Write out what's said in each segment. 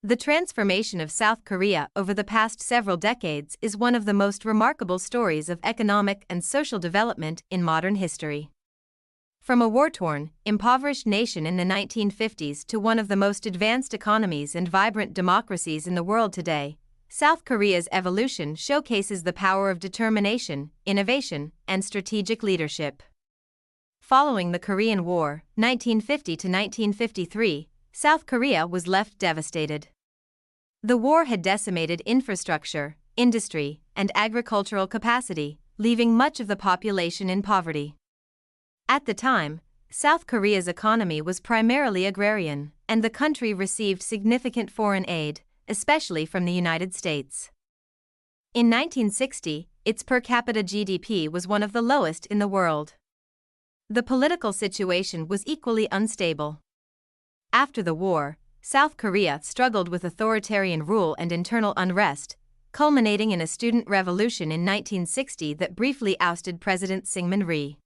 The transformation of South Korea over the past several decades is one of the most remarkable stories of economic and social development in modern history. From a war-torn, impoverished nation in the 1950s to one of the most advanced economies and vibrant democracies in the world today, South Korea's evolution showcases the power of determination, innovation, and strategic leadership. Following the Korean War, 1950 to 1953, South Korea was left devastated. The war had decimated infrastructure, industry, and agricultural capacity, leaving much of the population in poverty. At the time, South Korea's economy was primarily agrarian, and the country received significant foreign aid, especially from the United States. In 1960, its per capita GDP was one of the lowest in the world. The political situation was equally unstable. After the war, South Korea struggled with authoritarian rule and internal unrest, culminating in a student revolution in 1960 that briefly ousted President Syngman Rhee.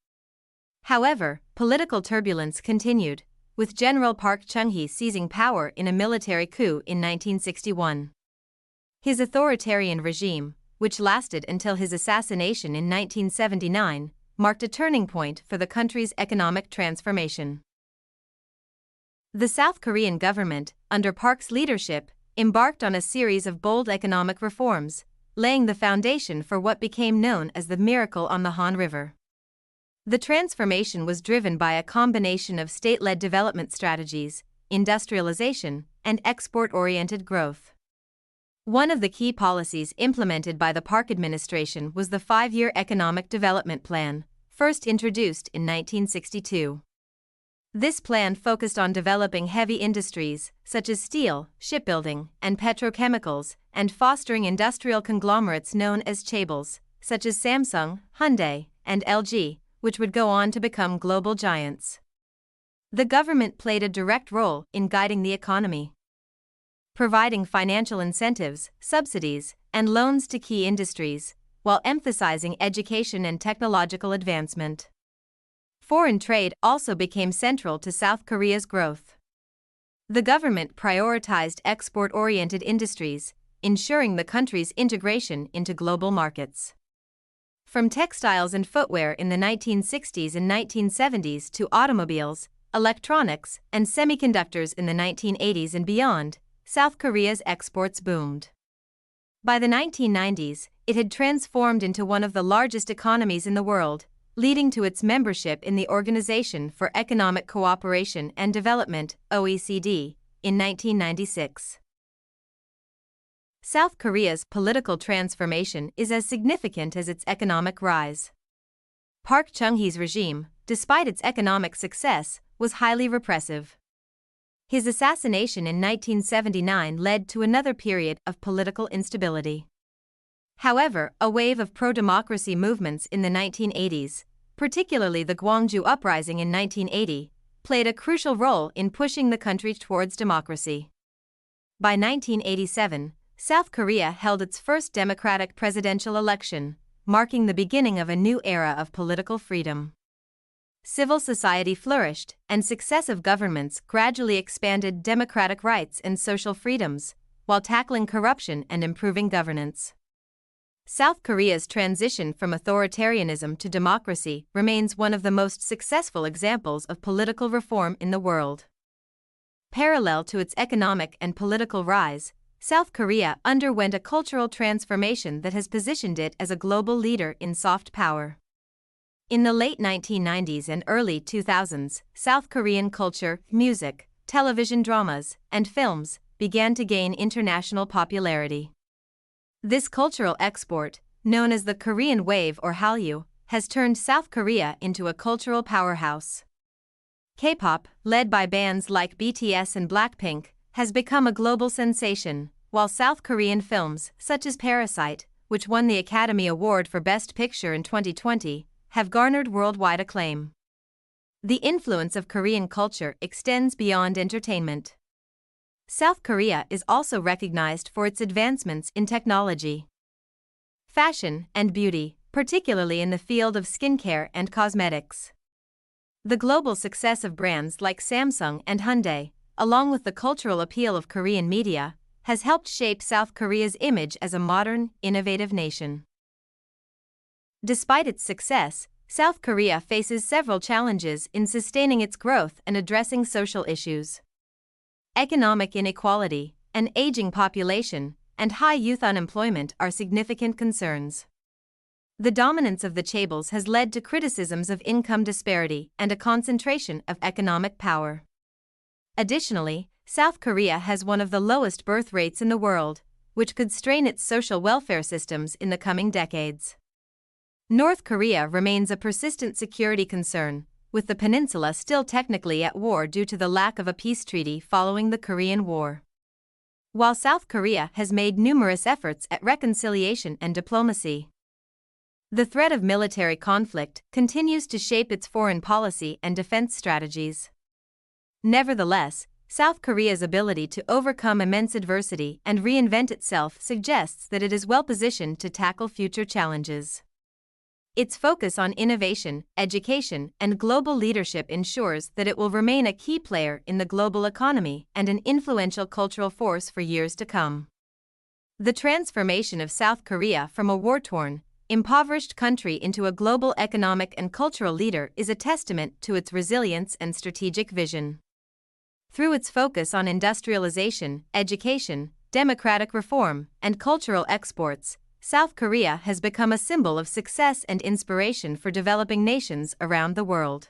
However, political turbulence continued, with General Park Chung-hee seizing power in a military coup in 1961. His authoritarian regime, which lasted until his assassination in 1979, marked a turning point for the country's economic transformation. The South Korean government, under Park's leadership, embarked on a series of bold economic reforms, laying the foundation for what became known as the Miracle on the Han River. The transformation was driven by a combination of state-led development strategies, industrialization, and export-oriented growth. One of the key policies implemented by the Park administration was the 5-year Economic Development Plan, first introduced in 1962. This plan focused on developing heavy industries, such as steel, shipbuilding, and petrochemicals, and fostering industrial conglomerates known as chaebols, such as Samsung, Hyundai, and LG, which would go on to become global giants. The government played a direct role in guiding the economy, providing financial incentives, subsidies, and loans to key industries, while emphasizing education and technological advancement. Foreign trade also became central to South Korea's growth. The government prioritized export-oriented industries, ensuring the country's integration into global markets. From textiles and footwear in the 1960s and 1970s to automobiles, electronics, and semiconductors in the 1980s and beyond, South Korea's exports boomed. By the 1990s, it had transformed into one of the largest economies in the world, leading to its membership in the Organization for Economic Cooperation and Development, OECD, in 1996. South Korea's political transformation is as significant as its economic rise. Park Chung-hee's regime, despite its economic success, was highly repressive. His assassination in 1979 led to another period of political instability. However, a wave of pro-democracy movements in the 1980s, particularly the Gwangju Uprising in 1980, played a crucial role in pushing the country towards democracy. By 1987, South Korea held its first democratic presidential election, marking the beginning of a new era of political freedom. Civil society flourished, and successive governments gradually expanded democratic rights and social freedoms, while tackling corruption and improving governance. South Korea's transition from authoritarianism to democracy remains one of the most successful examples of political reform in the world. Parallel to its economic and political rise, South Korea underwent a cultural transformation that has positioned it as a global leader in soft power. In the late 1990s and early 2000s, South Korean culture, music, television dramas, and films began to gain international popularity. This cultural export, known as the Korean Wave or Hallyu, has turned South Korea into a cultural powerhouse. K-pop, led by bands like BTS and Blackpink, has become a global sensation, while South Korean films, such as Parasite, which won the Academy Award for Best Picture in 2020, have garnered worldwide acclaim. The influence of Korean culture extends beyond entertainment. South Korea is also recognized for its advancements in technology, fashion, and beauty, particularly in the field of skincare and cosmetics. The global success of brands like Samsung and Hyundai, along with the cultural appeal of Korean media, has helped shape South Korea's image as a modern, innovative nation. Despite its success, South Korea faces several challenges in sustaining its growth and addressing social issues. Economic inequality, an aging population, and high youth unemployment are significant concerns. The dominance of the chaebols has led to criticisms of income disparity and a concentration of economic power. Additionally, South Korea has one of the lowest birth rates in the world, which could strain its social welfare systems in the coming decades. North Korea remains a persistent security concern, with the peninsula still technically at war due to the lack of a peace treaty following the Korean War. While South Korea has made numerous efforts at reconciliation and diplomacy, the threat of military conflict continues to shape its foreign policy and defense strategies. Nevertheless, South Korea's ability to overcome immense adversity and reinvent itself suggests that it is well positioned to tackle future challenges. Its focus on innovation, education, and global leadership ensures that it will remain a key player in the global economy and an influential cultural force for years to come. The transformation of South Korea from a war-torn, impoverished country into a global economic and cultural leader is a testament to its resilience and strategic vision. Through its focus on industrialization, education, democratic reform, and cultural exports, South Korea has become a symbol of success and inspiration for developing nations around the world.